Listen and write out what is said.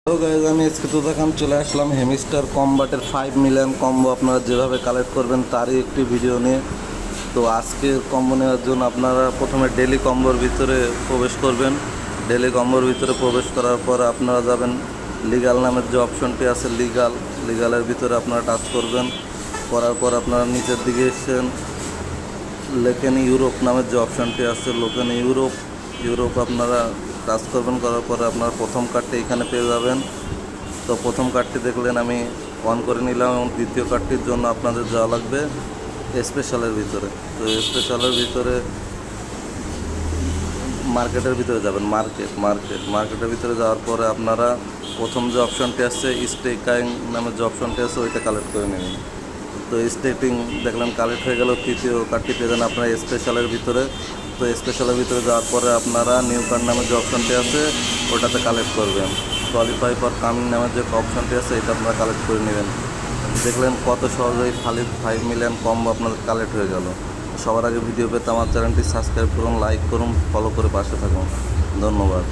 তো গাইজ আমি আজকে তো দেখান চলে আসলাম হেমিস্টার কম্বাটের 5 মিলিয়ন কম্বো আপনারা যেভাবে কালেক্ট করবেন তারই একটি ভিডিও নিয়ে। তো আজকের কম্বো নেওয়ার জন্য আপনারা প্রথমে ডেলি কম্বোর ভিতরে প্রবেশ করবেন। ডেলি কম্বোর ভিতরে প্রবেশ করার পর আপনারা যাবেন লিগাল নামের যে অপশনটি আছে লিগালের ভিতরে আপনারা টাচ করবেন। করার পর আপনারা নিচের দিকে এসেছেন, লেখেন ইউরোপ নামের যে অপশানটি আছে লেখেন ইউরোপ আপনারা টাচ করবেন। করার পরে আপনার প্রথম কার্ডটি এখানে পেয়ে যাবেন। তো প্রথম কার্ডটি দেখলেন আমি অন করে নিলাম, এবং দ্বিতীয় কার্ডটির জন্য আপনাদের যাওয়া লাগবে স্পেশালের ভিতরে। তো স্পেশালের ভিতরে মার্কেটের ভিতরে যাবেন, মার্কেটের ভিতরে যাওয়ার পরে আপনারা প্রথম যে অপশানটি আছে স্টেকিং নামের যে অপশানটি আছে ওইটা কালেক্ট করে নেবেন। তো স্টেকিং দেখলেন কালেক্ট হয়ে গেল। তৃতীয় কার্ডটি পেয়ে যান আপনারা স্পেশালের ভিতরে। তো স্পেশালের ভিতরে যাওয়ার পরে আপনারা নিউ কার্ড নামের যে অপশানটি আছে ওটাতে কালেক্ট করবেন। কোয়ালিফাই ফর কামিং নামের যে অপশানটি আছে এটা আপনারা কালেক্ট করে নেবেন। দেখলেন কত সহজেই খালি 5 মিলিয়ন কম্বো আপনাদের কালেক্ট হয়ে গেল। সবার আগে ভিডিও পেতে আমার চ্যানেলটি সাবস্ক্রাইব করুন, লাইক করুন, ফলো করে পাশে থাকুন। ধন্যবাদ।